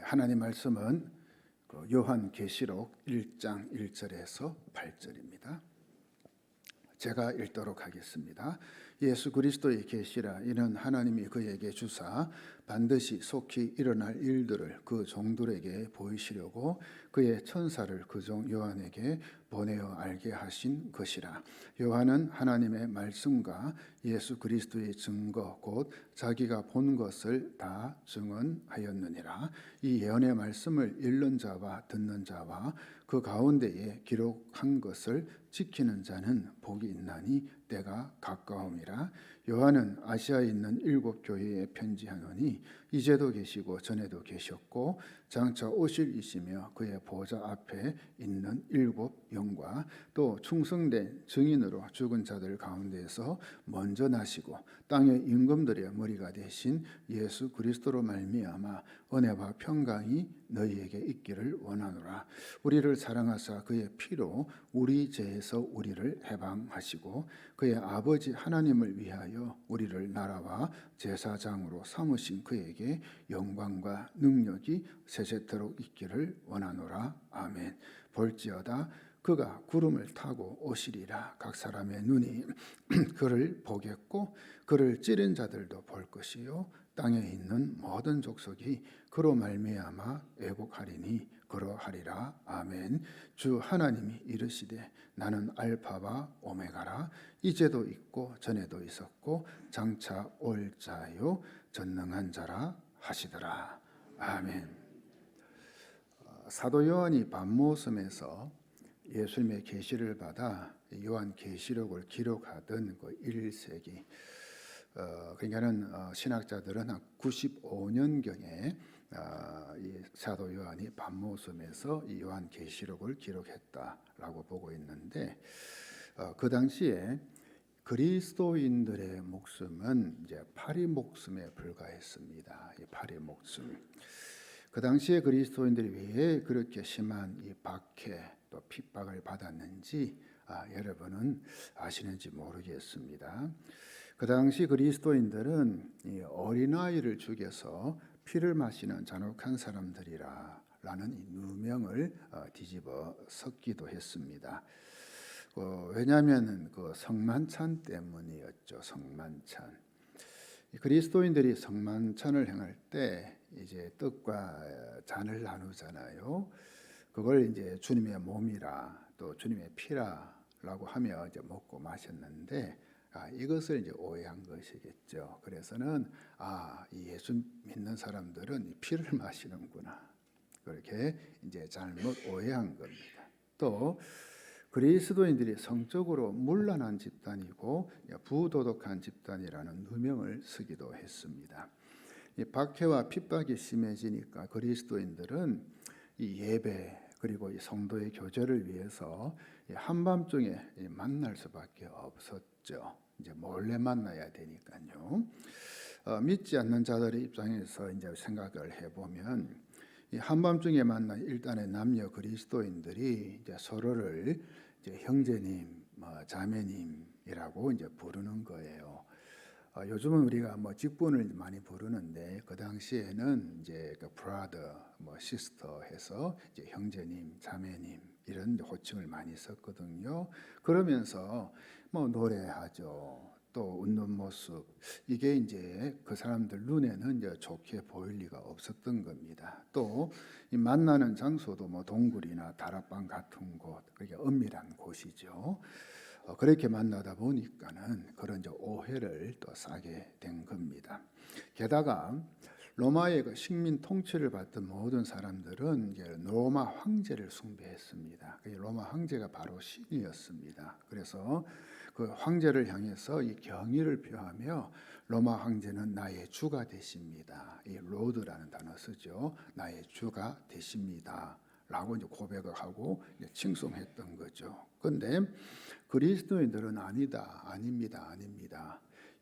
하나님 말씀은 요한계시록 1장 1절에서 8절입니다. 제가 읽도록 하겠습니다. 예수 그리스도의 계시라. 이는 하나님이 그에게 주사 반드시 속히 일어날 일들을 그 종들에게 보이시려고 그의 천사를 그 종 요한에게 보내어 알게 하신 것이라. 요한은 하나님의 말씀과 예수 그리스도의 증거 곧 자기가 본 것을 다 증언하였느니라. 이 예언의 말씀을 읽는 자와 듣는 자와 그 가운데에 기록한 것을 지키는 자는 복이 있나니 때가 가까움이라. 요한은 아시아에 있는 7 교회에 편지하노니 이제도 계시고 전에도 계셨고 장차 오실 이시며 그의 보좌 앞에 있는 7 영과 또 충성된 증인으로 죽은 자들 가운데에서 먼저 나시고 땅의 임금들의 머리가 되신 예수 그리스도로 말미암아 은혜와 평강이 너희에게 있기를 원하노라. 우리를 사랑하사 그의 피로 우리 죄에서 우리를 해방하시고 그의 아버지 하나님을 위하여 우리를 나라와 제사장으로 삼으신 그에게 영광과 능력이 세세토록 있기를 원하노라. 아멘. 볼지어다 그가 구름을 타고 오시리라. 각 사람의 눈이 그를 보겠고 그를 찌른 자들도 볼 것이요 땅에 있는 모든 족속이 그로 말미암아 애곡하리니 그러하리라. 아멘. 주 하나님이 이르시되 나는 알파와 오메가라. 이제도 있고 전에도 있었고 장차 올 자요 전능한 자라 하시더라. 아멘. 사도 요한이 밤모섬에서 예수님의 계시를 받아 요한 계시록을 기록하던 그 1세기, 그러니까는 신학자들은 한 95년경에 이 사도 요한이 밤모섬에서 이 요한 계시록을 기록했다라고 보고 있는데, 그 당시에 그리스도인들의 목숨은 이제 파리 목숨에 불과했습니다. 이 파리 목숨. 그 당시에 그리스도인들이 왜 그렇게 심한 이 박해 또 핍박을 받았는지 여러분은 아시는지 모르겠습니다. 그 당시 그리스도인들은 이 어린아이를 죽여서 피를 마시는 잔혹한 사람들이라는 이 누명을 뒤집어 섞기도 했습니다. 왜냐하면 그 성만찬 때문이었죠. 성만찬. 그리스도인들이 성만찬을 행할 때 이제 떡과 잔을 나누잖아요. 그걸 이제 주님의 몸이라 또 주님의 피라라고 하며 이제 먹고 마셨는데, 이것을 이제 오해한 것이겠죠. 그래서는 이 예수 믿는 사람들은 이 피를 마시는구나, 그렇게 이제 잘못 오해한 겁니다. 또 그리스도인들이 성적으로 문란한 집단이고 부도덕한 집단이라는 누명을 쓰기도 했습니다. 이 박해와 핍박이 심해지니까 그리스도인들은 이 예배 그리고 이 성도의 교제를 위해서 한밤중에 만날 수밖에 없었죠. 이제 몰래 만나야 되니까요. 믿지 않는 자들의 입장에서 이제 생각을 해보면 이 한밤중에 만난 일단의 남녀 그리스도인들이 이제 서로를 이제 형제님, 자매님이라고 이제 부르는 거예요. 요즘은 우리가 직분을 많이 부르는데 그 당시에는 이제 그 brother, sister 해서 이제 형제님, 자매님 이런 호칭을 많이 썼거든요. 그러면서 노래하죠. 또 웃는 모습, 이게 이제 그 사람들 눈에는 이제 좋게 보일 리가 없었던 겁니다. 또 이 만나는 장소도 동굴이나 다락방 같은 곳, 그게 엄밀한 곳이죠. 그렇게 만나다 보니까는 그런 이제 오해를 또 사게 된 겁니다. 게다가 로마의 그 식민 통치를 받던 모든 사람들은 이제 로마 황제를 숭배했습니다. 로마 황제가 바로 신이었습니다. 그래서 그 황제를 향해서 이 경의를 표하며 로마 황제는 나의 주가 되십니다. 이 로드라는 단어 쓰죠. 나의 주가 되십니다. 라고 이제 고백을 하고 이제 칭송했던 거죠. 그런데 그리스도인들은 아닙니다.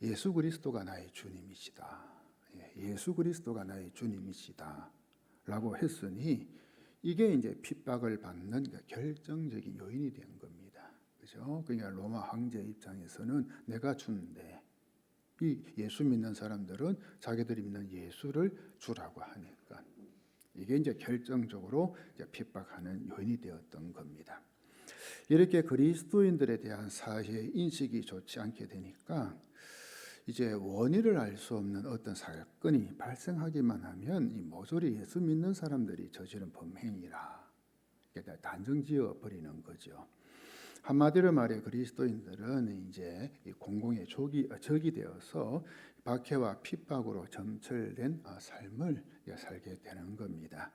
예수 그리스도가 나의 주님이시다. 예수 그리스도가 나의 주님이시다. 라고 했으니 이게 이제 핍박을 받는 결정적인 요인이 된 겁니다. 그죠? 그러니까 로마 황제 입장에서는 내가 주인데 이 예수 믿는 사람들은 자기들이 믿는 예수를 주라고 하니까 이게 이제 결정적으로 이제 핍박하는 요인이 되었던 겁니다. 이렇게 그리스도인들에 대한 사회 인식이 좋지 않게 되니까 이제 원인을 알 수 없는 어떤 사건이 발생하기만 하면 이 모조리 예수 믿는 사람들이 저지른 범행이라 단정지어 버리는 거죠. 한마디로 말해 그리스도인들은 이제 공공의 적이 되어서 박해와 핍박으로 점철된 삶을 살게 되는 겁니다.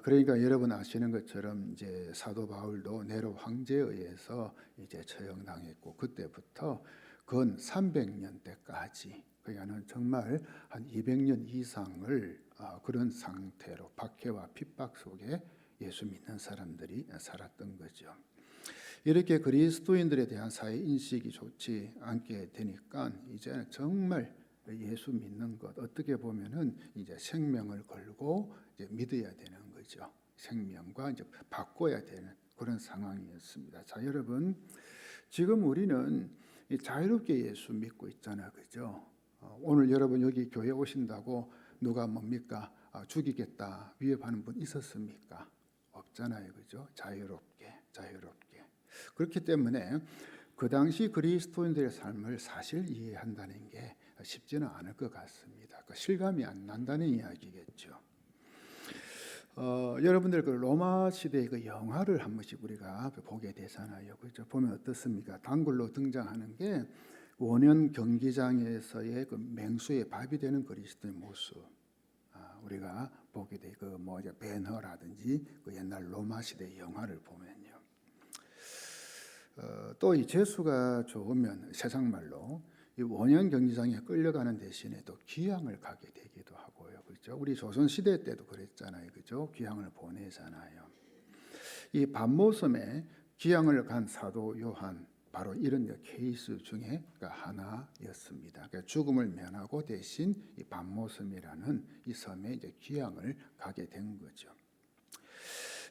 그러니까 여러분 아시는 것처럼 이제 사도 바울도 네로 황제에 의해서 이제 처형당했고 그때부터 근 300년대까지 그러니까는 정말 한 200년 이상을 그런 상태로 박해와 핍박 속에 예수 믿는 사람들이 살았던 거죠. 이렇게 그리스도인들에 대한 사회 인식이 좋지 않게 되니까 이제는 정말 예수 믿는 것 어떻게 보면은 이제 생명을 걸고 이제 믿어야 되는 거죠. 생명과 이제 바꿔야 되는 그런 상황이었습니다. 자, 여러분 지금 우리는 자유롭게 예수 믿고 있잖아요, 그죠? 오늘 여러분 여기 교회 오신다고 누가 뭡니까? 죽이겠다 위협하는 분 있었습니까? 없잖아요, 그죠? 자유롭게. 그렇기 때문에 그 당시 그리스도인들의 삶을 사실 이해한다는 게 쉽지는 않을 것 같습니다. 그 실감이 안 난다는 이야기겠죠. 여러분들 그 로마 시대의 그 영화를 한 번씩 우리가 보게 되잖아요. 그죠? 보면 어떻습니까? 단골로 등장하는 게 원현 경기장에서의 그 맹수의 밥이 되는 그리스도의 모습. 우리가 보게 돼 그 뭐 이제 벤허라든지 그 옛날 로마 시대 영화를 보면요. 또 이 재수가 좋으면 세상 말로 이 원형 경기장에 끌려가는 대신에 또 귀향을 가게 되기도 하고요, 그렇죠? 우리 조선 시대 때도 그랬잖아요, 그렇죠? 귀향을 보내잖아요. 이 밤모섬에 귀향을 간 사도 요한 바로 이런 케이스 중에 하나였습니다. 그러니까 죽음을 면하고 대신 이 밤모섬이라는 이 섬에 이제 귀향을 가게 된 거죠.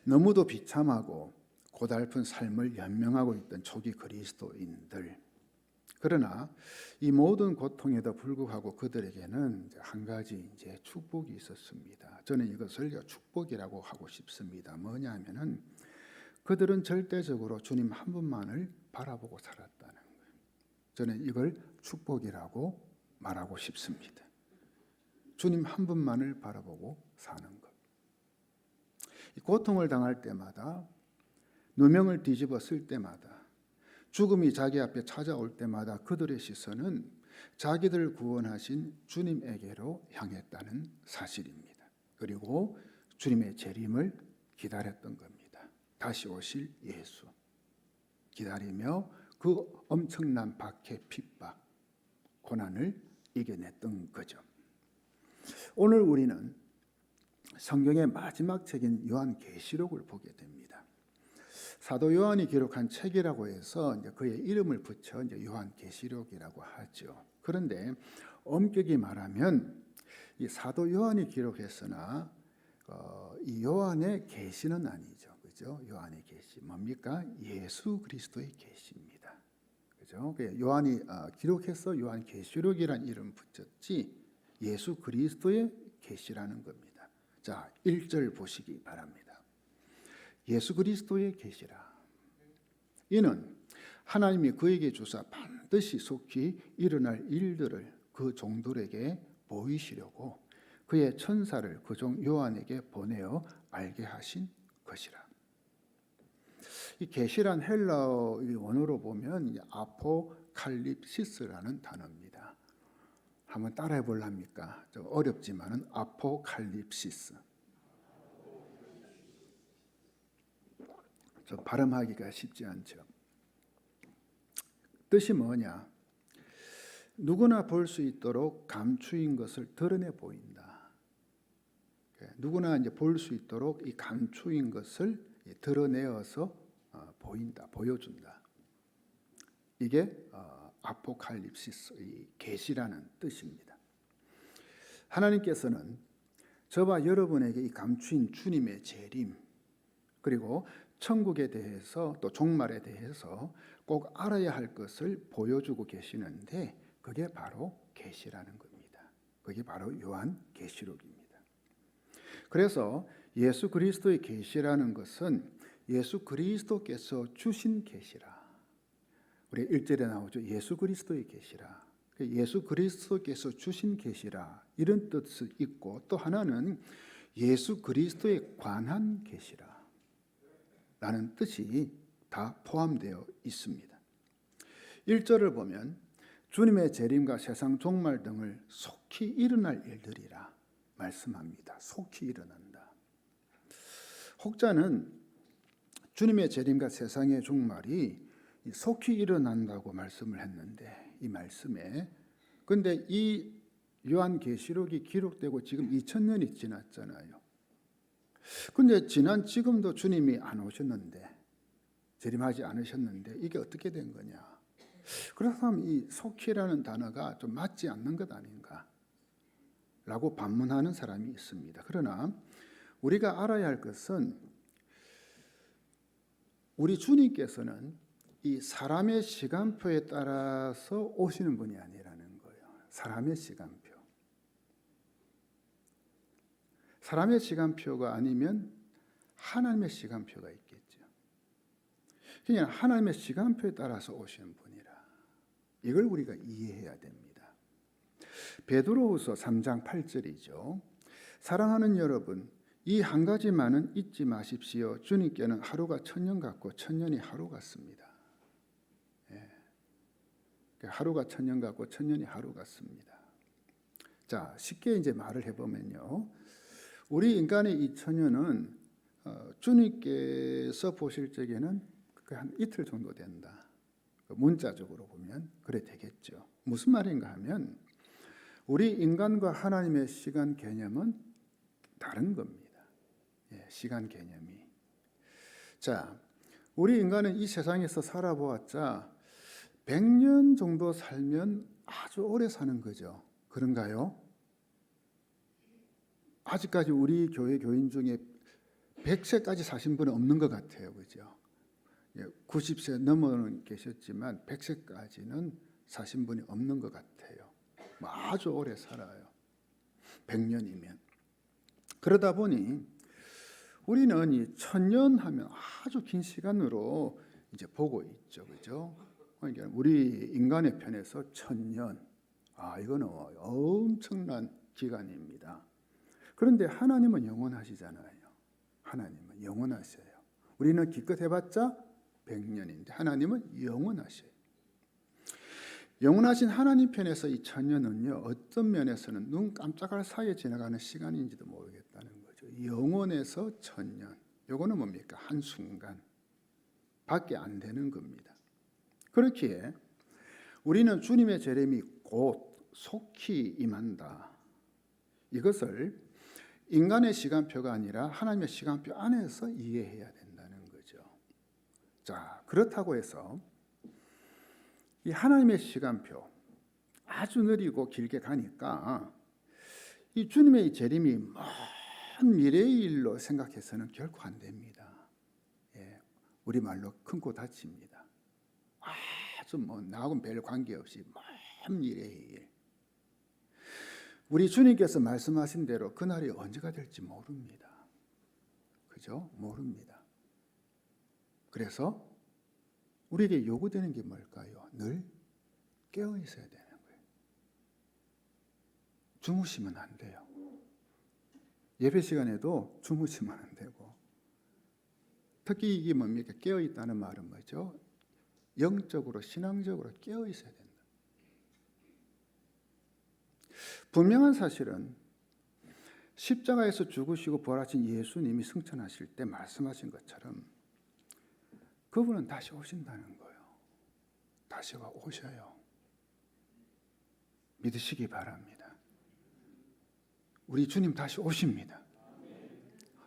너무도 비참하고 고달픈 삶을 연명하고 있던 초기 그리스도인들. 그러나 이 모든 고통에도 불구하고 그들에게는 한 가지 이제 축복이 있었습니다. 저는 이것을 축복이라고 하고 싶습니다. 뭐냐면은 그들은 절대적으로 주님 한 분만을 바라보고 살았다는 거예요. 저는 이걸 축복이라고 말하고 싶습니다. 주님 한 분만을 바라보고 사는 것. 고통을 당할 때마다 누명을 뒤집어 쓸 때마다 죽음이 자기 앞에 찾아올 때마다 그들의 시선은 자기들 구원하신 주님에게로 향했다는 사실입니다. 그리고 주님의 재림을 기다렸던 겁니다. 다시 오실 예수 기다리며 그 엄청난 박해, 핍박, 고난을 이겨냈던 거죠. 오늘 우리는 성경의 마지막 책인 요한계시록을 보게 됩니다. 사도 요한이 기록한 책이라고 해서 이제 그의 이름을 붙여 이제 요한계시록이라고 하죠. 그런데 엄격히 말하면 이 사도 요한이 기록했으나 이 요한의 계시는 아니죠, 그죠? 요한의 계시 뭡니까? 예수 그리스도의 계시입니다, 그죠? 요한이 기록해서 요한계시록이란 이름 붙였지 예수 그리스도의 계시라는 겁니다. 자, 1절 보시기 바랍니다. 예수 그리스도의 계시라. 이는 하나님이 그에게 주사 반드시 속히 일어날 일들을 그 종들에게 보이시려고 그의 천사를 그 종 요한에게 보내어 알게 하신 것이라. 이 계시란 헬라어 원어로 보면 아포칼립시스라는 단어입니다. 한번 따라해 볼랍니까? 좀 어렵지만은 아포칼립시스. 좀 발음하기가 쉽지 않죠. 뜻이 뭐냐? 누구나 볼 수 있도록 감추인 것을 드러내 보인다. 누구나 이제 볼 수 있도록 이 감추인 것을 드러내어서 보인다, 보여준다. 이게 아포칼립시스, 이 계시라는 뜻입니다. 하나님께서는 저와 여러분에게 이 감추인 주님의 재림 그리고 천국에 대해서 또 종말에 대해서 꼭 알아야 할 것을 보여주고 계시는데 그게 바로 계시라는 겁니다. 그게 바로 요한계시록입니다. 그래서 예수 그리스도의 계시라는 것은 예수 그리스도께서 주신 계시라. 우리 1절에 나오죠. 예수 그리스도의 계시라. 예수 그리스도께서 주신 계시라. 이런 뜻이 있고, 또 하나는 예수 그리스도에 관한 계시라 라는 뜻이 다 포함되어 있습니다. 1절을 보면 주님의 재림과 세상 종말 등을 속히 일어날 일들이라 말씀합니다. 속히 일어난다. 혹자는 주님의 재림과 세상의 종말이 속히 일어난다고 말씀을 했는데, 이 말씀에 근데 이 요한계시록이 기록되고 지금 2000년이 지났잖아요. 근데 지난 지금도 주님이 안 오셨는데, 재림하지 않으셨는데 이게 어떻게 된 거냐? 그렇다면 이 속히라는 단어가 좀 맞지 않는 것 아닌가? 라고 반문하는 사람이 있습니다. 그러나 우리가 알아야 할 것은 우리 주님께서는 이 사람의 시간표에 따라서 오시는 분이 아니라는 거예요. 사람의 시간표. 사람의 시간표가 아니면 하나님의 시간표가 있겠죠. 그냥 하나님의 시간표에 따라서 오시는 분이라. 이걸 우리가 이해해야 됩니다. 베드로후서 3장 8절이죠. 사랑하는 여러분, 이 한 가지만은 잊지 마십시오. 주님께는 하루가 천년 같고 천년이 하루 같습니다. 하루가 천년 같고 천년이 하루 같습니다. 자, 쉽게 이제 말을 해보면요, 우리 인간의 이 천년은 주님께서 보실 적에는 한 이틀 정도 된다. 문자적으로 보면 그래 되겠죠. 무슨 말인가 하면 우리 인간과 하나님의 시간 개념은 다른 겁니다. 시간 개념이. 자, 우리 인간은 이 세상에서 살아보았자 100년 정도 살면 아주 오래 사는 거죠. 그런가요? 아직까지 우리 교회 교인 중에 100세까지 사신 분은 없는 것 같아요. 그죠? 90세 넘어는 계셨지만 100세까지는 사신 분이 없는 것 같아요. 아주 오래 살아요. 100년이면. 그러다 보니 우리는 이 천년 하면 아주 긴 시간으로 이제 보고 있죠. 그죠? 그러니까 우리 인간의 편에서 천년. 이거는 엄청난 기간입니다. 그런데 하나님은 영원하시잖아요. 하나님은 영원하셔요. 우리는 기껏 해봤자 100년인데 하나님은 영원하셔요. 영원하신 하나님 편에서 이 천년은요, 어떤 면에서는 눈 깜짝할 사이에 지나가는 시간인지도 모르겠다는 거죠. 영원에서 천년. 요거는 뭡니까? 한순간 밖에 안 되는 겁니다. 그렇기에 우리는 주님의 재림이 곧 속히 임한다. 이것을 인간의 시간표가 아니라 하나님의 시간표 안에서 이해해야 된다는 거죠. 자, 그렇다고 해서 이 하나님의 시간표 아주 느리고 길게 가니까 이 주님의 이 재림이 먼 미래의 일로 생각해서는 결코 안 됩니다. 우리말로 큰 코 다칩니다. 아주 나하고는 별 관계없이 먼 미래의 일. 우리 주님께서 말씀하신 대로 그날이 언제가 될지 모릅니다. 그죠? 모릅니다. 그래서 우리에게 요구되는 게 뭘까요? 늘 깨어 있어야 되는 거예요. 주무시면 안 돼요. 예배 시간에도 주무시면 안 되고, 특히 이게 뭡니까? 깨어 있다는 말은 뭐죠? 영적으로, 신앙적으로 깨어 있어야 된다. 분명한 사실은 십자가에서 죽으시고 부활하신 예수님이 승천하실 때 말씀하신 것처럼 그분은 다시 오신다는 거예요. 다시 오셔요. 믿으시기 바랍니다. 우리 주님 다시 오십니다.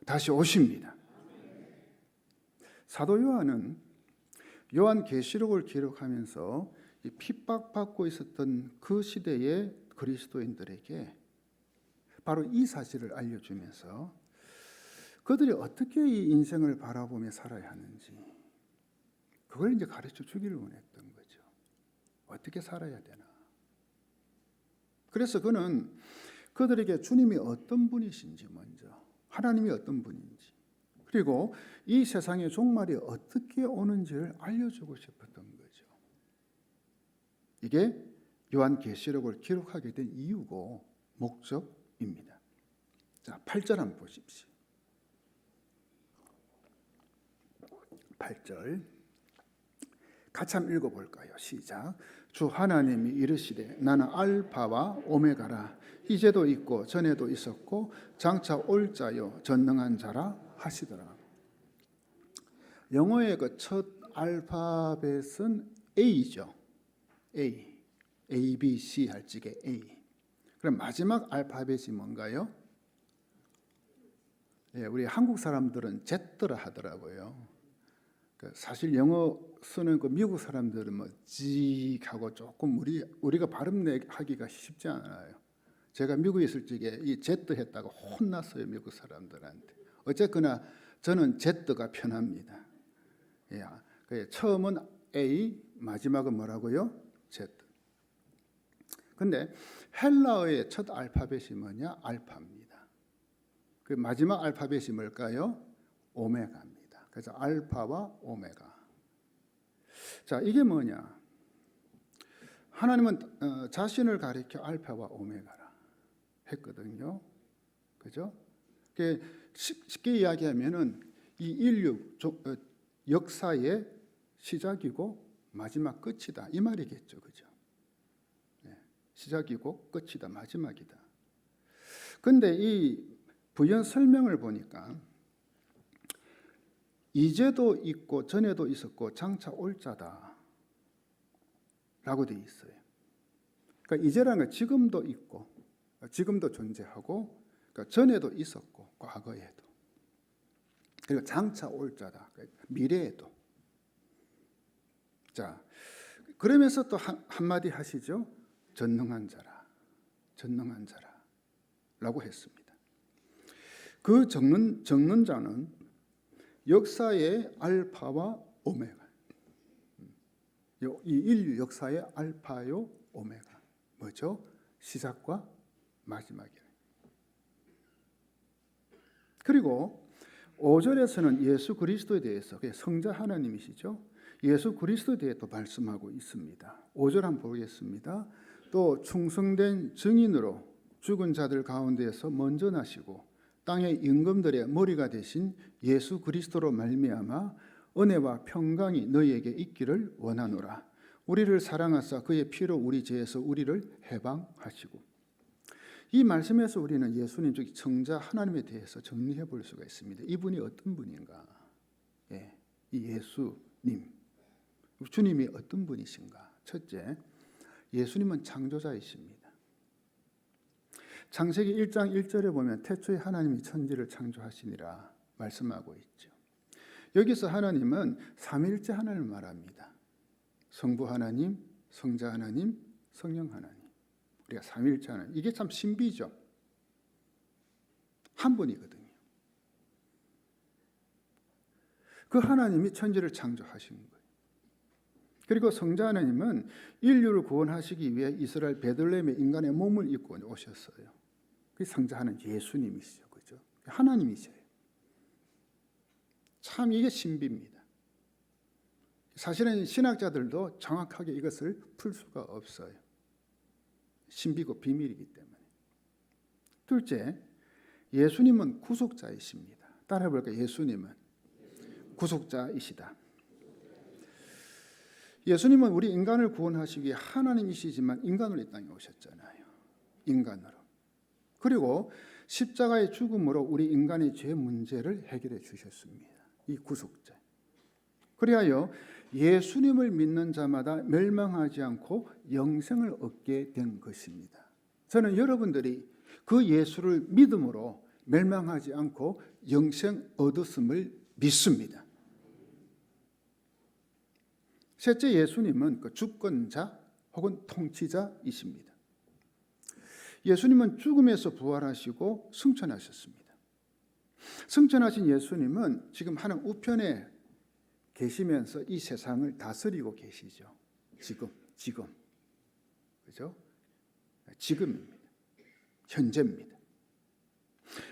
다시 오십니다. 사도 요한은 요한계시록을 기록하면서 핍박받고 있었던 그 시대의 그리스도인들에게 바로 이 사실을 알려주면서 그들이 어떻게 이 인생을 바라보며 살아야 하는지 그걸 이제 가르쳐 주기를 원했던 거죠. 어떻게 살아야 되나. 그래서 그는 그들에게 주님이 어떤 분이신지 먼저 하나님이 어떤 분인지, 그리고 이 세상의 종말이 어떻게 오는지를 알려주고 싶었던 거죠. 이게 요한계시록을 기록하게 된 이유고 목적입니다. 자, 8절 한번 보십시오. 8절 같이 한번 읽어볼까요? 시작. 주 하나님이 이르시되 나는 알파와 오메가라. 이제도 있고 전에도 있었고 장차 올 자요 전능한 자라 하시더라. 영어의 그 첫 알파벳은 A죠. A, B, C 할 적에 A. 그럼 마지막 알파벳이 뭔가요? 예, 우리 한국 사람들은 Z라 하더라고요. 사실 영어 쓰는 그 미국 사람들은 뭐 G하고 조금 우리가 발음하기가 쉽지 않아요. 제가 미국에 있을 적에 이 Z 했다고 혼났어요, 미국 사람들한테. 어쨌거나 저는 Z가 편합니다. 예, 처음은 A, 마지막은 뭐라고요? Z. 근데 헬라어의 첫 알파벳이 뭐냐? 알파입니다. 그 마지막 알파벳이 뭘까요? 오메가입니다. 그래서 알파와 오메가. 자, 이게 뭐냐? 하나님은 자신을 가리켜 알파와 오메가라 했거든요. 그죠? 쉽게 이야기하면은 이 인류 역사의 시작이고 마지막 끝이다. 이 말이겠죠. 그죠? 네. 시작이고 끝이다. 마지막이다. 근데 이 부연 설명을 보니까 이제도 있고 전에도 있었고 장차 올 자다 라고 되어 있어요. 그러니까 이제라는 건 지금도 있고 지금도 존재하고 그러니까 전에도 있었고 과거에도 그리고 장차 올 자다. 그러니까 미래에도. 자, 그러면서 또 한마디 하시죠. 전능한 자라. 전능한 자라 라고 했습니다. 그 적는 자는 역사의 알파와 오메가. 이 인류 역사의 알파요 오메가. 뭐죠? 시작과 마지막이에요. 그리고 5절에서는 예수 그리스도에 대해서 성자 하나님이시죠. 예수 그리스도에 대해 또 말씀하고 있습니다. 5절 한번 보겠습니다. 또 충성된 증인으로 죽은 자들 가운데에서 먼저 나시고 땅의 임금들의 머리가 되신 예수 그리스도로 말미암아 은혜와 평강이 너희에게 있기를 원하노라. 우리를 사랑하사 그의 피로 우리 죄에서 우리를 해방하시고. 이 말씀에서 우리는 예수님 즉 성자 하나님에 대해서 정리해 볼 수가 있습니다. 이분이 어떤 분인가? 예, 이 예수님, 주님이 어떤 분이신가? 첫째, 예수님은 창조자이십니다. 창세기 1장 1절에 보면 태초에 하나님이 천지를 창조하시니라 말씀하고 있죠. 여기서 하나님은 삼위일체 하나님을 말합니다. 성부 하나님, 성자 하나님, 성령 하나님. 우리가 삼위일체 하나님. 이게 참 신비죠. 한 분이거든요. 그 하나님이 천지를 창조하신 거예요. 그리고 성자 하나님은 인류를 구원하시기 위해 이스라엘 베들레헴에 인간의 몸을 입고 오셨어요. 그 성자 하나님 예수님이시죠. 그죠? 하나님이세요. 참 이게 신비입니다. 사실은 신학자들도 정확하게 이것을 풀 수가 없어요. 신비고 비밀이기 때문에. 둘째, 예수님은 구속자이십니다. 따라해 볼까요? 예수님은 구속자이시다. 예수님은 우리 인간을 구원하시기 위해 하나님이시지만 인간으로 이 땅에 오셨잖아요. 인간으로. 그리고 십자가의 죽음으로 우리 인간의 죄 문제를 해결해 주셨습니다. 이 구속자. 그리하여 예수님을 믿는 자마다 멸망하지 않고 영생을 얻게 된 것입니다. 저는 여러분들이 그 예수를 믿음으로 멸망하지 않고 영생 얻었음을 믿습니다. 셋째, 예수님은 그 주권자 혹은 통치자이십니다. 예수님은 죽음에서 부활하시고 승천하셨습니다. 승천하신 예수님은 지금 하나님 우편에 계시면서 이 세상을 다스리고 계시죠. 지금. 그죠? 지금입니다. 현재입니다.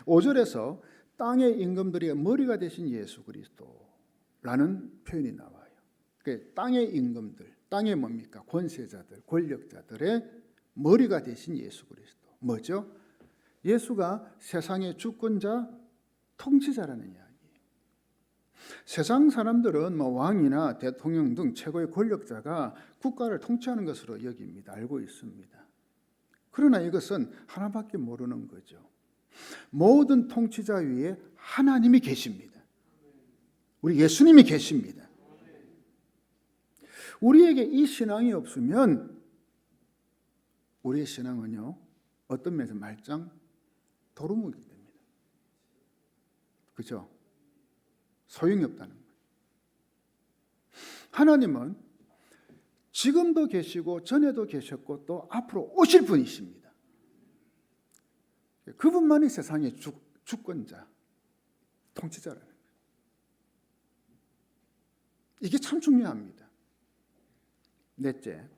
5절에서 땅의 임금들의 머리가 되신 예수 그리스도라는 표현이 나와요. 그러니까 땅의 임금들, 땅의 뭡니까? 권세자들, 권력자들의 머리가 되신 예수 그리스도. 뭐죠? 예수가 세상의 주권자, 통치자라는 이야기예요. 세상 사람들은 뭐 왕이나 대통령 등 최고의 권력자가 국가를 통치하는 것으로 여깁니다. 알고 있습니다. 그러나 이것은 하나밖에 모르는 거죠. 모든 통치자 위에 하나님이 계십니다. 우리 예수님이 계십니다. 우리에게 이 신앙이 없으면 우리의 신앙은요, 어떤 면에서 말짱 도루묵이 됩니다. 그죠? 소용이 없다는 거예요. 하나님은 지금도 계시고 전에도 계셨고 또 앞으로 오실 분이십니다. 그분만이 세상의 주권자, 통치자라는 거예요. 이게 참 중요합니다. 넷째,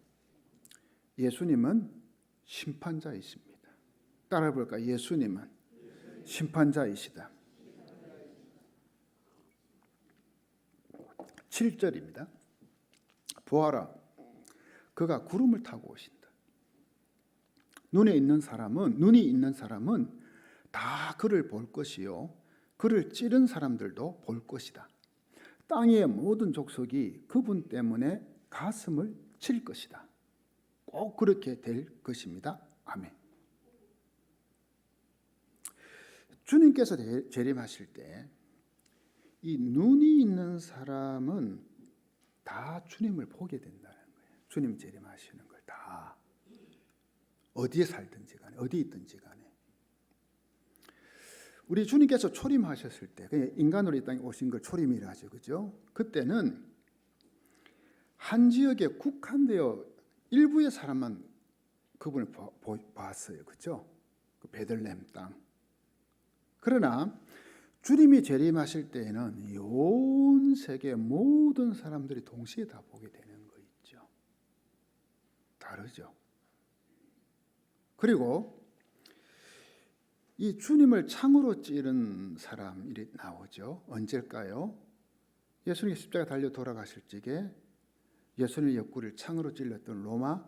예수님은 심판자이십니다. 따라해 볼까요? 예수님은 심판자이시다. 7절입니다. 보아라, 그가 구름을 타고 오신다. 눈이 있는 사람은 다 그를 볼 것이요, 그를 찌른 사람들도 볼 것이다. 땅의 모든 족속이 그분 때문에 가슴을 칠 것이다. 꼭 그렇게 될 것입니다. 아멘. 주님께서 재림하실 때 이 눈이 있는 사람은 다 주님을 보게 된다는 거예요. 주님 재림하시는 걸 다, 어디에 살든지 간에, 어디 있든지 간에. 우리 주님께서 초림하셨을 때, 그냥 인간으로 이 땅에 오신 걸 초림이라 하죠, 그죠? 그때는 한 지역에 국한되어 일부의 사람만 그분을 봤어요, 그죠? 그 베들레헴 땅. 그러나 주님이 재림하실 때에는 온 세계 모든 사람들이 동시에 다 보게 되는 거 있죠. 다르죠. 그리고 이 주님을 창으로 찌른 사람이 나오죠. 언제일까요? 예수님이 십자가 달려 돌아가실 적에 예수님의 옆구리를 창으로 찔렀던 로마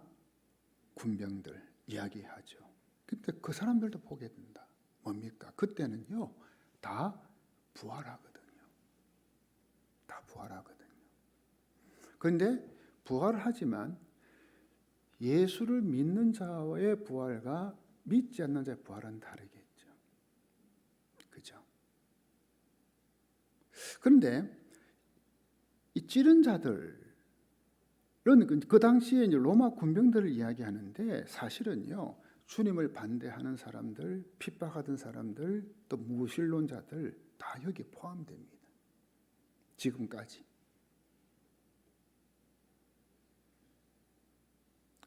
군병들 이야기하죠. 그때 그 사람들도 보게 된다. 뭡니까? 그때는요, 다 부활하거든요. 다 부활하거든요. 그런데 부활하지만 예수를 믿는 자의 부활과 믿지 않는 자의 부활은 다르겠죠. 그죠? 그런데 이 찌른 자들은 그 당시에 이제 로마 군병들을 이야기하는데 사실은요, 주님을 반대하는 사람들, 핍박하던 사람들, 또 무신론자들 다 여기 포함됩니다. 지금까지.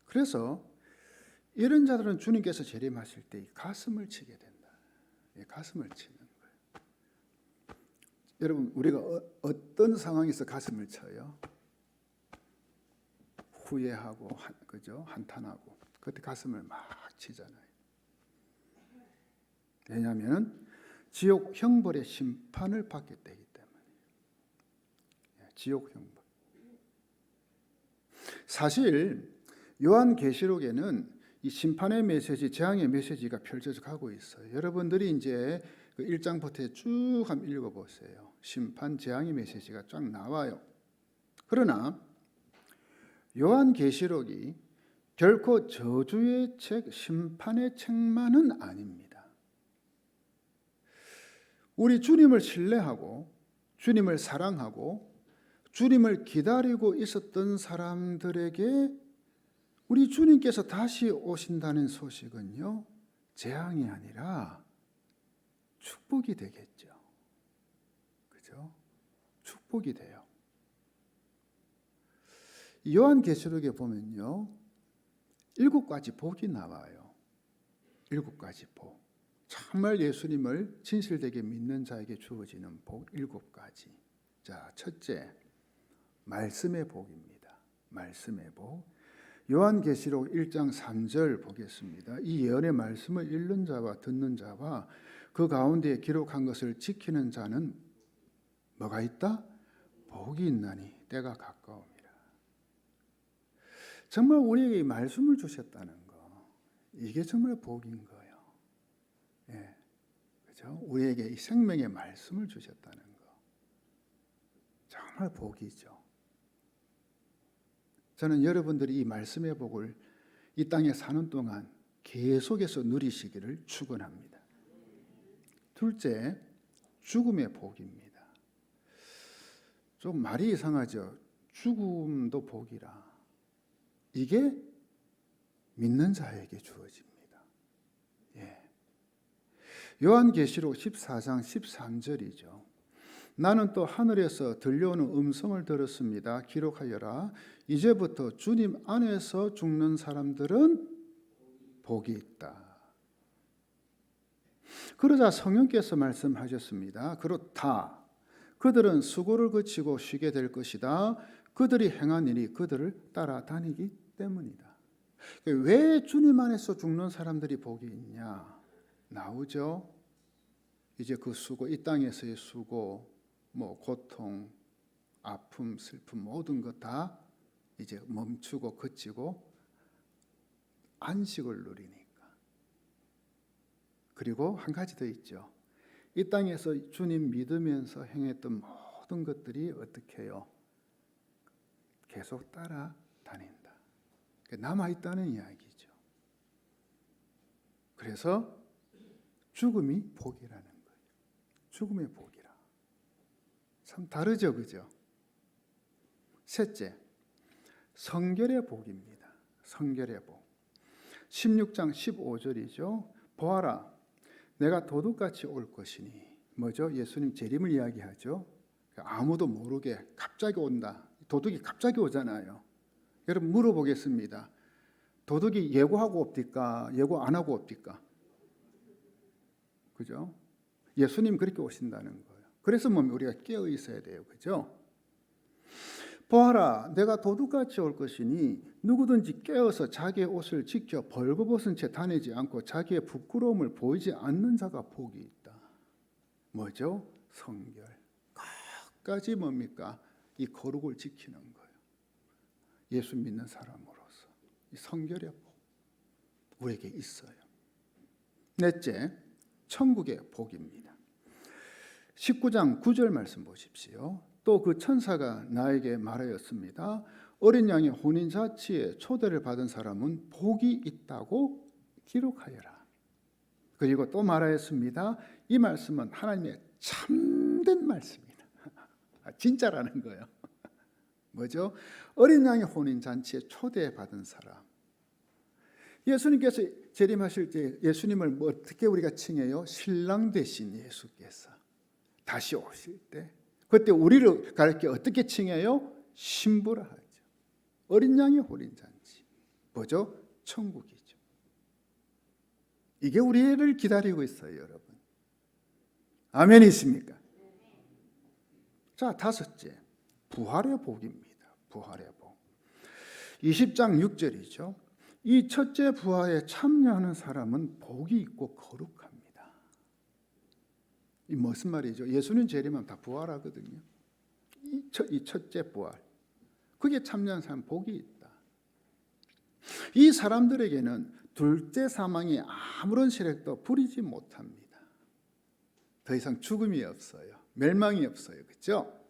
그래서 이런 자들은 주님께서 재림하실 때 가슴을 치게 된다. 가슴을 치는 거예요. 여러분, 우리가 어떤 상황에서 가슴을 쳐요? 후회하고, 그죠? 한탄하고, 그때 가슴을 막 치잖아요. 왜냐하면 지옥 형벌의 심판을 받게 되기 때문에. 지옥 형벌. 사실 요한계시록에는 이 심판의 메시지, 재앙의 메시지가 펼쳐져 가고 있어요. 여러분들이 이제 그 1장부터 쭉 한번 읽어보세요. 심판, 재앙의 메시지가 쫙 나와요. 그러나 요한계시록이 결코 저주의 책, 심판의 책만은 아닙니다. 우리 주님을 신뢰하고 주님을 사랑하고 주님을 기다리고 있었던 사람들에게 우리 주님께서 다시 오신다는 소식은요, 재앙이 아니라 축복이 되겠죠. 그죠? 축복이 돼요. 요한계시록에 보면요, 7가지 복이 나와요. 7가지 복. 정말 예수님을 진실되게 믿는 자에게 주어지는 복 7가지. 자, 첫째, 말씀의 복입니다. 말씀의 복. 요한계시록 1장 3절 보겠습니다. 이 예언의 말씀을 읽는 자와 듣는 자와 그 가운데 기록한 것을 지키는 자는 뭐가 있다? 복이 있나니 때가 가까움이라. 정말 우리에게 이 말씀을 주셨다는 거, 이게 정말 복인 거예요. 예, 그렇죠? 우리에게 이 생명의 말씀을 주셨다는 거, 정말 복이죠. 저는 여러분들이 이 말씀의 복을 이 땅에 사는 동안 계속해서 누리시기를 축원합니다. 둘째, 죽음의 복입니다. 좀 말이 이상하죠. 죽음도 복이라. 이게 믿는 자에게 주어집니다. 예. 요한계시록 14장 13절이죠. 나는 또 하늘에서 들려오는 음성을 들었습니다. 기록하여라. 이제부터 주님 안에서 죽는 사람들은 복이 있다. 그러자 성령께서 말씀하셨습니다. 그렇다. 그들은 수고를 그치고 쉬게 될 것이다. 그들이 행한 일이 그들을 따라다니기 때문이다. 왜 주님 안에서 죽는 사람들이 복이 있냐? 나오죠. 이제 그 수고, 이 땅에서의 수고, 고통, 아픔, 슬픔 모든 것 다 이제 멈추고 그치고 안식을 누리니까. 그리고 한 가지 더 있죠. 이 땅에서 주님 믿으면서 행했던 모든 것들이 어떻게 해요? 계속 따라다닌다. 남아있다는 이야기죠. 그래서 죽음이 복이라는 거예요. 죽음의 복이라. 참 다르죠, 그죠? 셋째, 성결의 복입니다. 성결의 복. 16장 15절이죠. 보아라, 내가 도둑같이 올 것이니. 뭐죠? 예수님 재림을 이야기하죠. 아무도 모르게 갑자기 온다. 도둑이 갑자기 오잖아요. 여러분 물어보겠습니다. 도둑이 예고하고 옵니까? 예고 안 하고 옵니까? 그죠? 예수님 그렇게 오신다는 거예요. 그래서 우리가 깨어 있어야 돼요. 그죠? 보아라, 내가 도둑같이 올 것이니 누구든지 깨어서 자기의 옷을 지켜 벌거벗은 채 다니지 않고 자기의 부끄러움을 보이지 않는 자가 복이 있다. 뭐죠? 성결. 끝까지 뭡니까? 이 거룩을 지키는 거예요. 예수 믿는 사람으로서 이 성결의 복 우리에게 있어요. 넷째, 천국의 복입니다. 19장 9절 말씀 보십시오. 또 그 천사가 나에게 말하였습니다. 어린 양의 혼인잔치에 초대를 받은 사람은 복이 있다고 기록하여라. 그리고 또 말하였습니다. 이 말씀은 하나님의 참된 말씀이다. 진짜라는 거예요. 뭐죠? 어린 양의 혼인잔치에 초대받은 사람. 예수님께서 재림하실 때 예수님을 어떻게 우리가 칭해요? 신랑 되신 예수께서 다시 오실 때 그때 우리를 가르쳐 어떻게 칭해요? 신부라 하죠. 어린 양의 혼인잔치. 뭐죠? 천국이죠. 이게 우리를 기다리고 있어요, 여러분. 아멘이십니까? 자, 다섯째, 부활의 복입니다. 부활의 복. 20장 6절이죠. 이 첫째 부활에 참여하는 사람은 복이 있고 거룩합니다. 이 무슨 말이죠? 예수님 재림하면 다 부활하거든요. 이 첫째 부활. 그게 참여한 사람 복이 있다. 이 사람들에게는 둘째 사망이 아무런 세력도 부리지 못합니다. 더 이상 죽음이 없어요. 멸망이 없어요. 그렇죠?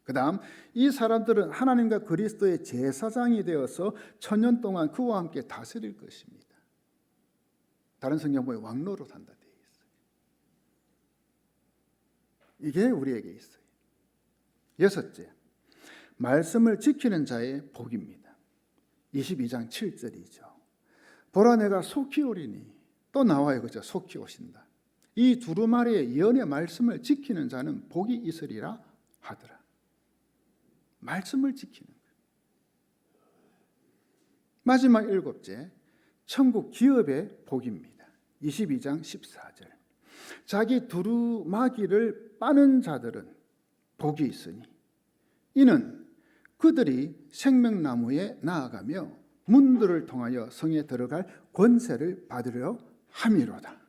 그 다음 이 사람들은 하나님과 그리스도의 제사장이 되어서 천년 동안 그와 함께 다스릴 것입니다. 다른 성경 보면 왕노로 산다 되어 있어요. 이게 우리에게 있어요. 여섯째, 말씀을 지키는 자의 복입니다. 22장 7절이죠. 보라 내가 속히 오리니. 또 나와요. 그죠? 속히 오신다. 이 두루마리의 예언의 말씀을 지키는 자는 복이 있으리라 하더라. 말씀을 지키는 거예요. 마지막 일곱째, 천국 기업의 복입니다. 22장 14절. 자기 두루마기를 빠는 자들은 복이 있으니 이는 그들이 생명나무에 나아가며 문들을 통하여 성에 들어갈 권세를 받으려 함이로다.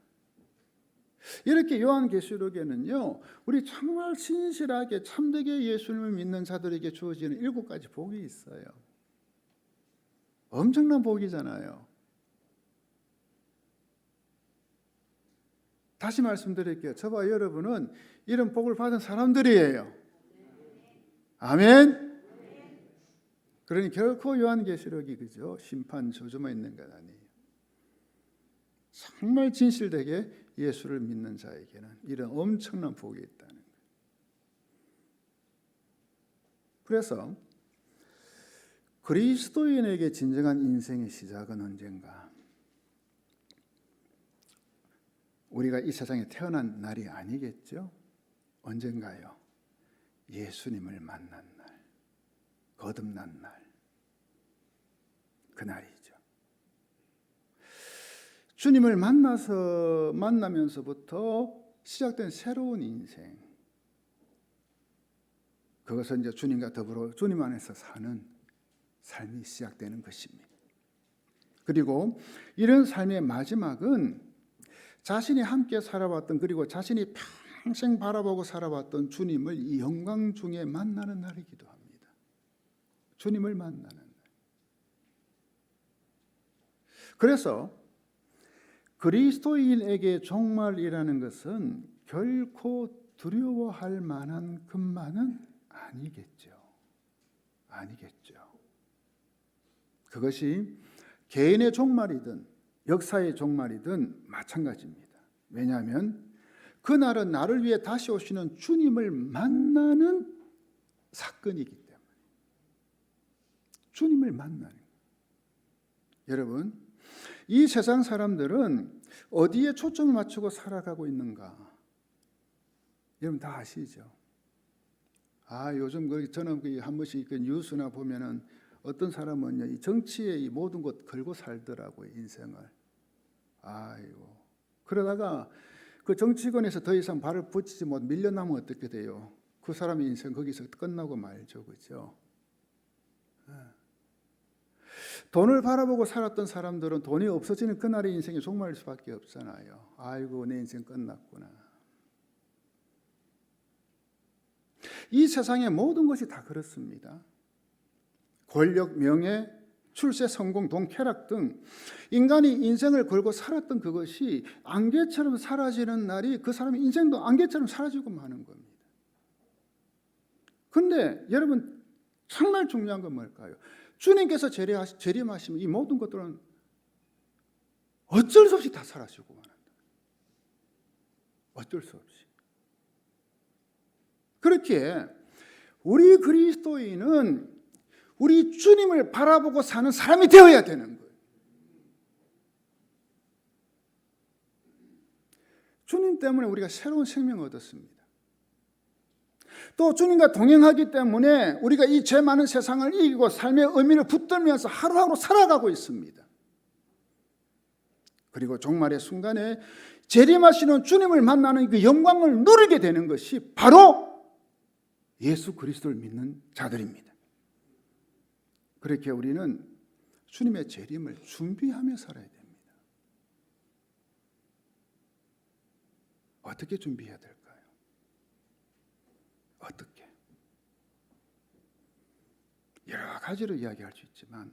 이렇게 요한계시록에는요, 우리 정말 신실하게 참되게 예수님을 믿는 자들에게 주어지는 7가지 복이 있어요. 엄청난 복이잖아요. 다시 말씀드릴게요. 저와 여러분은 이런 복을 받은 사람들이에요. 아멘. 그러니 결코 요한계시록이 그죠 심판 저주만 있는 것 아니에요. 정말 진실되게 예수를 믿는 자에게는 이런 엄청난 복이 있다는 거예요. 그래서 그리스도인에게 진정한 인생의 시작은 언젠가? 우리가 이 세상에 태어난 날이 아니겠죠? 언젠가요? 예수님을 만난 날, 거듭난 날, 그날이죠. 주님을 만나면서부터 시작된 새로운 인생, 그것은 이제 주님과 더불어 주님 안에서 사는 삶이 시작되는 것입니다. 그리고 이런 삶의 마지막은 자신이 함께 살아왔던, 그리고 자신이 평생 바라보고 살아왔던 주님을 이 영광 중에 만나는 날이기도 합니다. 주님을 만나는 날. 그래서 그리스도인에게 종말이라는 것은 결코 두려워할 만한 것만은 아니겠죠. 그것이 개인의 종말이든 역사의 종말이든 마찬가지입니다. 왜냐하면 그날은 나를 위해 다시 오시는 주님을 만나는 사건이기 때문에. 주님을 만나는 거예요. 여러분, 이 세상 사람들은 어디에 초점을 맞추고 살아가고 있는가? 여러분 다 아시죠? 요즘 저는 한 번씩 뉴스나 보면은 어떤 사람은요, 이 정치에 이 모든 것 걸고 살더라고요, 인생을. 그러다가 그 정치권에서 더 이상 발을 붙이지 못 밀려나면 어떻게 돼요? 그 사람의 인생 거기서 끝나고 말죠, 그죠? 돈을 바라보고 살았던 사람들은 돈이 없어지는 그날의 인생이 종말일 수밖에 없잖아요. 아이고, 내 인생 끝났구나. 이 세상의 모든 것이 다 그렇습니다. 권력, 명예, 출세, 성공, 돈, 쾌락 등 인간이 인생을 걸고 살았던 그것이 안개처럼 사라지는 날이 그 사람의 인생도 안개처럼 사라지고 마는 겁니다. 그런데 여러분, 정말 중요한 건 뭘까요? 주님께서 재림하시면 이 모든 것들은 어쩔 수 없이 다 사라지고 만한다. 어쩔 수 없이. 그렇기에 우리 그리스도인은 우리 주님을 바라보고 사는 사람이 되어야 되는 거예요. 주님 때문에 우리가 새로운 생명을 얻었습니다. 또 주님과 동행하기 때문에 우리가 이 죄 많은 세상을 이기고 삶의 의미를 붙들면서 하루하루 살아가고 있습니다. 그리고 종말의 순간에 재림하시는 주님을 만나는 그 영광을 누리게 되는 것이 바로 예수 그리스도를 믿는 자들입니다. 그렇게 우리는 주님의 재림을 준비하며 살아야 됩니다. 어떻게 준비해야 될까요? 어떻게? 여러 가지로 이야기할 수 있지만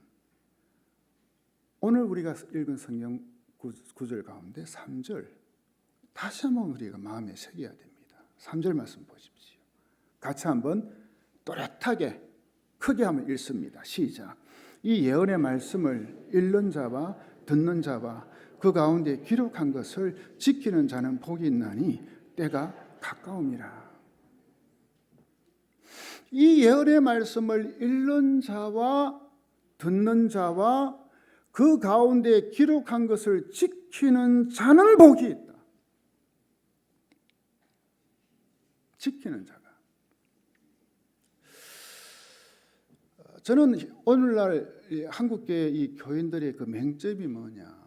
오늘 우리가 읽은 성경 구절 가운데 3절 다시 한번 우리가 마음에 새겨야 됩니다. 3절 말씀 보십시오. 같이 한번 또렷하게 크게 한번 읽습니다. 시작. 이 예언의 말씀을 읽는 자와 듣는 자와 그 가운데 기록한 것을 지키는 자는 복이 있나니 때가 가까움이라. 이 예언의 말씀을 읽는 자와 듣는 자와 그 가운데 기록한 것을 지키는 자는 복이 있다. 지키는 자가. 저는 오늘날 한국계 이 교인들의 그 맹점이 뭐냐?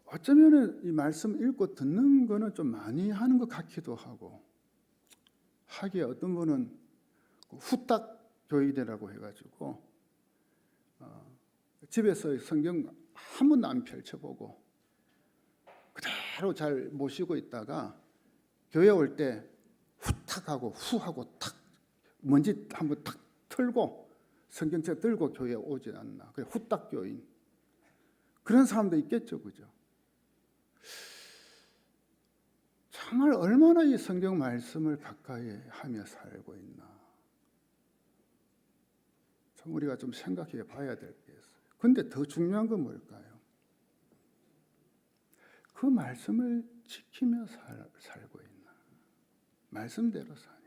어쩌면은 이 말씀 읽고 듣는 거는 좀 많이 하는 것 같기도 하고, 하기에 어떤 분은 후딱 교인이라고 해가지고 집에서 성경 한 번도 안 펼쳐보고 그대로 잘 모시고 있다가 교회 올 때 후탁하고 후하고 탁 먼지 한번 탁 털고 성경책 들고 교회에 오지 않나. 그래 후딱 교인. 그런 사람도 있겠죠, 그죠? 정말 얼마나 이 성경 말씀을 가까이 하며 살고 있나. 참 우리가 좀 생각해 봐야 될 게 있어요. 근데 더 중요한 건 뭘까요? 그 말씀을 지키며 살고 있나. 말씀대로 사냐.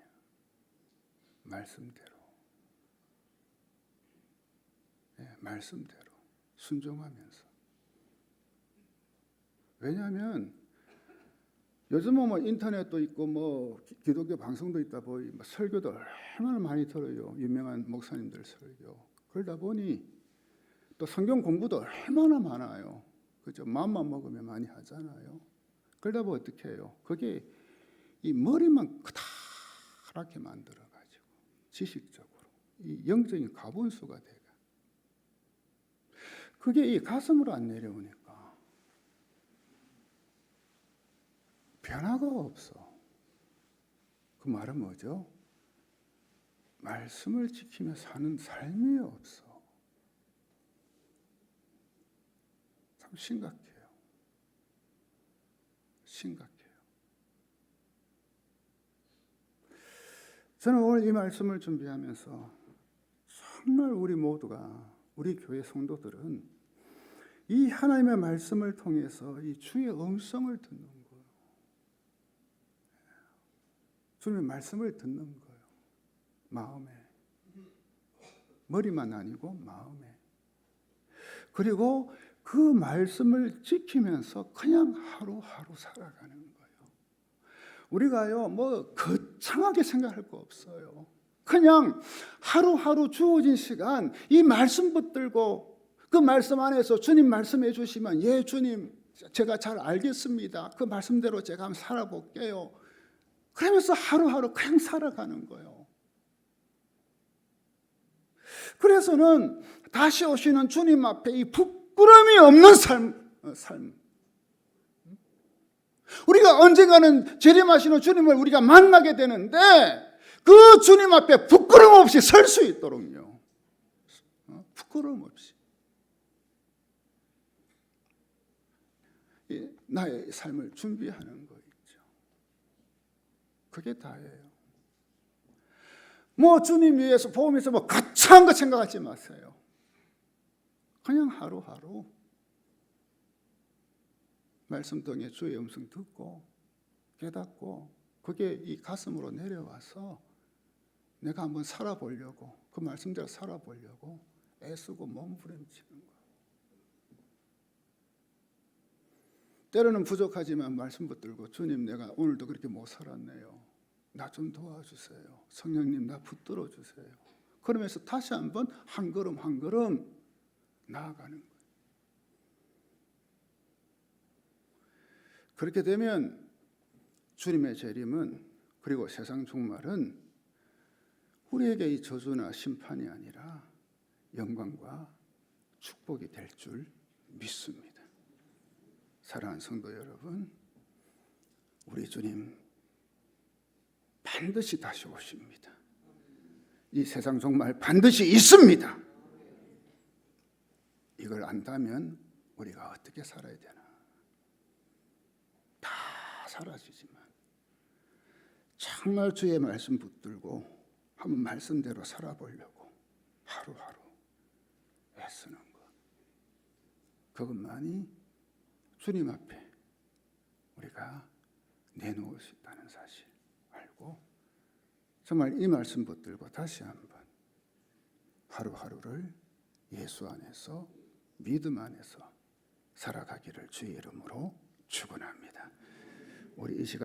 말씀대로. 네, 말씀대로 순종하면서. 왜냐하면 요즘은 뭐 인터넷도 있고 뭐 기독교 방송도 있다 보니 뭐 설교도 얼마나 많이 들어요. 유명한 목사님들 설교. 그러다 보니 또 성경 공부도 얼마나 많아요. 그죠? 마음만 먹으면 많이 하잖아요. 그러다 보니 어떻게 해요? 그게 이 머리만 커다랗게 만들어가지고 지식적으로 이 영적인 가분수가 돼가. 그게 이 가슴으로 안 내려오니까 변화가 없어. 그 말은 뭐죠? 말씀을 지키며 사는 삶이 없어. 참 심각해요. 심각해요. 저는 오늘 이 말씀을 준비하면서 정말 우리 모두가, 우리 교회 성도들은 이 하나님의 말씀을 통해서 이 주의 음성을 듣는 거예요. 주님의 말씀을 듣는 거예요. 마음에. 머리만 아니고 마음에. 그리고 그 말씀을 지키면서 그냥 하루하루 살아가는 거예요. 우리가요, 뭐 거창하게 생각할 거 없어요. 그냥 하루하루 주어진 시간 이 말씀 붙들고 그 말씀 안에서 주님 말씀해 주시면 예 주님 제가 잘 알겠습니다. 그 말씀대로 제가 한번 살아볼게요. 그러면서 하루하루 그냥 살아가는 거예요. 그래서는 다시 오시는 주님 앞에 이 부끄러움이 없는 삶. 우리가 언젠가는 재림하시는 주님을 우리가 만나게 되는데 그 주님 앞에 부끄러움 없이 설 수 있도록요. 부끄러움 없이. 나의 삶을 준비하는 거 있죠. 그게 다예요. 뭐 주님 위해서 보험에서 뭐 거창한 거 생각하지 마세요. 그냥 하루하루 말씀 통해 주의 음성 듣고 깨닫고 그게 이 가슴으로 내려와서 내가 한번 살아보려고 그 말씀대로 살아보려고 애쓰고 몸부림치는 거예요. 때로는 부족하지만 말씀 붙들고 주님 내가 오늘도 그렇게 못 살았네요. 나 좀 도와주세요. 성령님 나 붙들어 주세요. 그러면서 다시 한번 한 걸음 한 걸음 나아가는 거예요. 그렇게 되면 주님의 재림은 그리고 세상 종말은 우리에게 이 저주나 심판이 아니라 영광과 축복이 될 줄 믿습니다. 사랑하는 성도 여러분, 우리 주님 반드시 다시 오십니다. 이 세상 종말 반드시 있습니다. 이걸 안다면 우리가 어떻게 살아야 되나? 다 사라지지만 정말 주의 말씀 붙들고 한번 말씀대로 살아보려고 하루하루 애쓰는 것. 그것만이 주님 앞에 우리가 내놓을 수 있다는 사실 알고 정말 이 말씀 붙들고 다시 한번 하루하루를 예수 안에서 믿음 안에서 살아가기를 주의 이름으로 축원합니다. 우리 이 시간